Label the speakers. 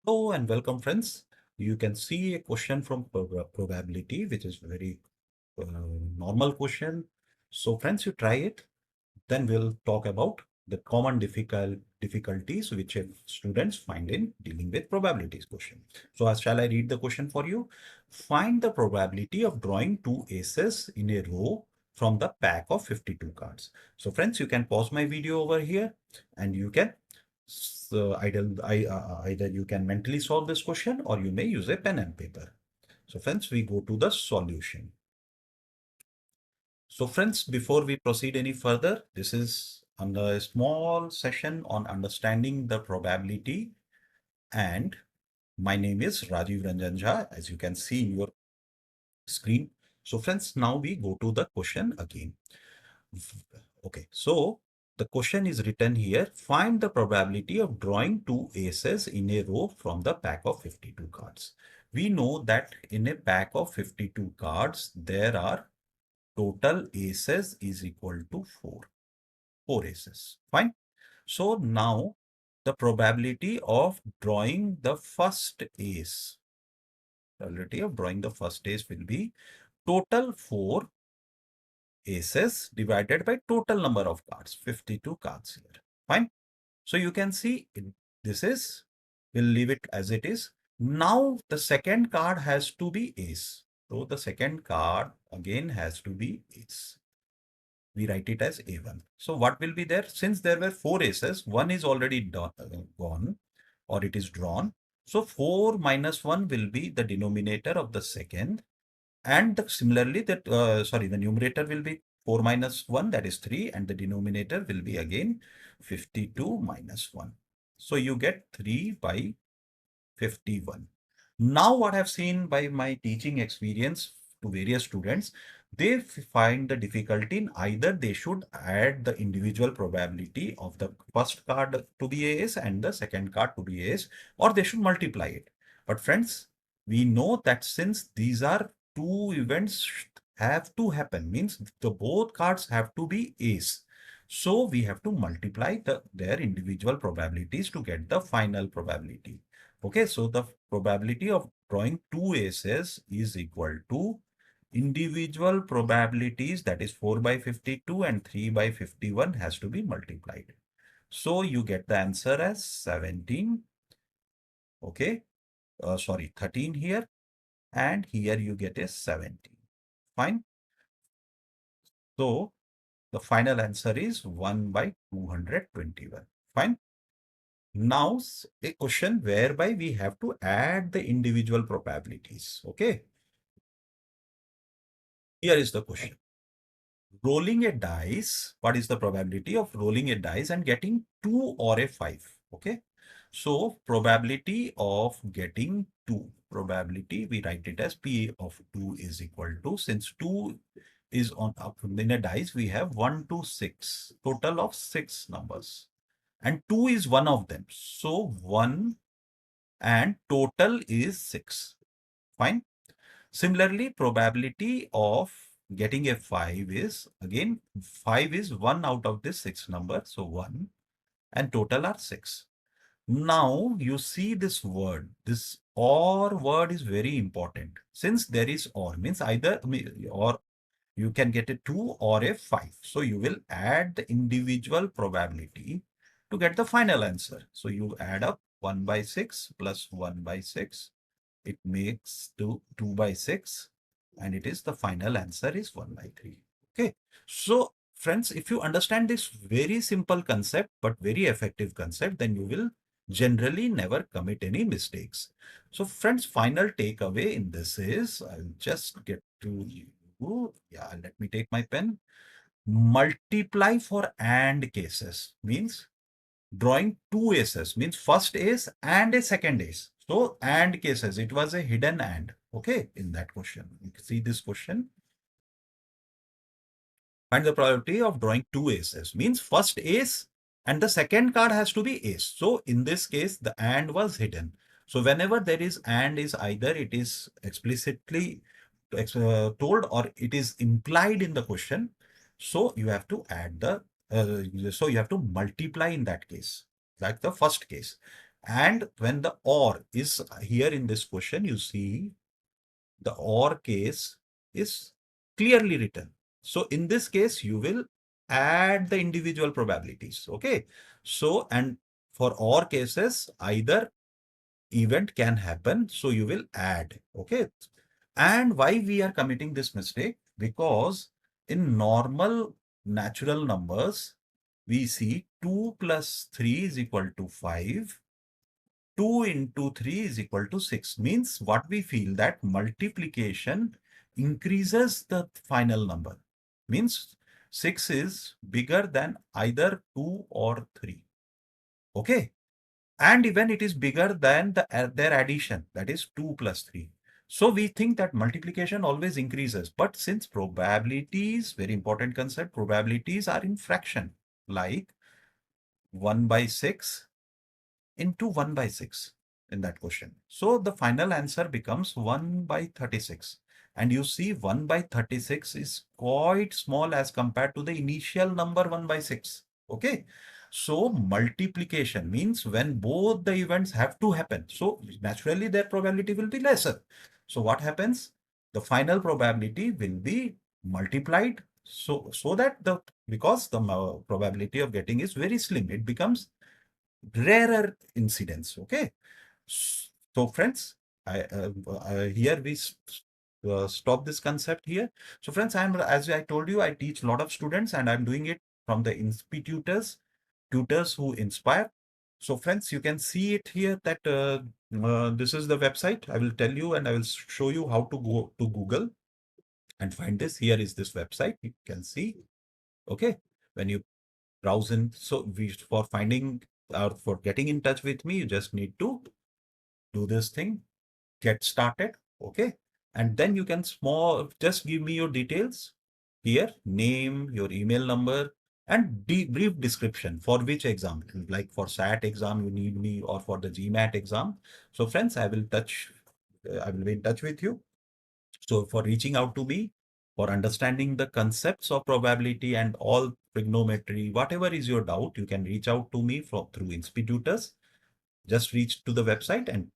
Speaker 1: Hello and welcome, friends. You can see a question from probability, which is very normal question. So, friends, you try it. Then we'll talk about the common difficulties which students find in dealing with probabilities question. So, shall I read the question for you? Find the probability of drawing two aces in a row from the pack of 52 cards. So, friends, you can pause my video over here and you can either you can mentally solve this question or you may use a pen and paper. So friends, we go to the solution. So friends, before we proceed any further, this is a small session on understanding the probability, and my name is Rajiv Ranjan Jha, as you can see in your screen. So friends, now we go to the question again. Okay, so the question is written here. Find the probability of drawing two aces in a row from the pack of 52 cards. We know that in a pack of 52 cards, there are total aces is equal to 4. 4 aces. Fine. So now the probability of drawing the first ace, probability of drawing the first ace will be total 4 aces divided by total number of cards, 52 cards here. Fine. So you can see this is, we'll leave it as it is. Now the second card has to be ace. So the second card again has to be ace. We write it as A1. So what will be there? Since there were 4 aces, one is already gone or it is drawn. So 4 minus 1 will be the denominator of the second. And similarly, the numerator will be 4 minus 1, that is 3, and the denominator will be again 52 minus 1. So you get 3 by 51. Now what I've seen by my teaching experience to various students, they find the difficulty in either they should add the individual probability of the first card to be ace and the second card to be ace, or they should multiply it. But friends, we know that since these are two events have to happen, means the both cards have to be ace. So we have to multiply their individual probabilities to get the final probability. Okay, so the probability of drawing two aces is equal to individual probabilities, that is 4 by 52 and 3 by 51 has to be multiplied. So you get the answer as 17. Okay, sorry, 13 here, and here you get a 17. Fine. So the final answer is 1 by 221. Fine. Now a question whereby we have to add the individual probabilities. Okay. Here is the question. Rolling a dice, what is the probability of rolling a dice and getting 2 or a 5? Okay. So probability of getting 2, probability, we write it as P of 2 is equal to, since 2 is on up in a dice, we have 1 to 6, total of 6 numbers. And 2 is one of them. So 1 and total is 6. Fine. Similarly, probability of getting a 5 is, again, 5 is 1 out of this 6 number. So 1 and total are 6. Now you see this word, this or word is very important. Since there is or, means either or you can get a 2 or a 5. So you will add the individual probability to get the final answer. So you add up 1 by 6 plus 1 by 6. It makes 2 by 6, and it is the final answer is 1 by 3. Okay. So friends, if you understand this very simple concept, but very effective concept, then you will generally never commit any mistakes. So friends, final takeaway in this is, I'll just get to you. Yeah, let me take my pen. Multiply for AND cases means drawing two aces, means first ace and a second ace. So AND cases, it was a hidden AND. Okay, in that question, you can see this question. Find the probability of drawing two aces, means first ace and the second card has to be ace. So in this case, the AND was hidden. So whenever there is AND, is either it is explicitly told or it is implied in the question. So you have to add the, so you have to multiply in that case, like the first case. And when the or is here in this question, you see the or case is clearly written. So in this case, you will add the individual probabilities. Okay. So, and for or cases, either event can happen. So you will add. Okay. And why we are committing this mistake? Because in normal natural numbers, we see 2 plus 3 is equal to 5. 2 into 3 is equal to 6. Means what we feel that multiplication increases the final number. Means 6 is bigger than either 2 or 3. Okay. And even it is bigger than their addition, that is 2 plus 3. So we think that multiplication always increases. But since probabilities, very important concept, probabilities are in fraction, like 1 by 6 into 1 by 6 in that question. So the final answer becomes 1 by 36. And you see 1 by 36 is quite small as compared to the initial number 1 by 6. Okay. So multiplication means when both the events have to happen. So naturally their probability will be lesser. So what happens? The final probability will be multiplied. So that because the probability of getting is very slim, it becomes rarer incidents. Okay. So friends, here we stop this concept here. So friends, as I told you, I teach a lot of students and I'm doing it from the institutors, tutors who inspire. So friends, you can see it here that this is the website. I will tell you and I will show you how to go to Google and find this. Here is this website. You can see. Okay. When you browse in, so for finding or for getting in touch with me, you just need to do this thing, get started. Okay. And then you can just give me your details here, name, your email number, and brief description for which exam, like for SAT exam you need me, or for the GMAT exam. So friends, I will be in touch with you. So for reaching out to me, for understanding the concepts of probability and all trigonometry, whatever is your doubt, you can reach out to me through institutors. Just reach to the website and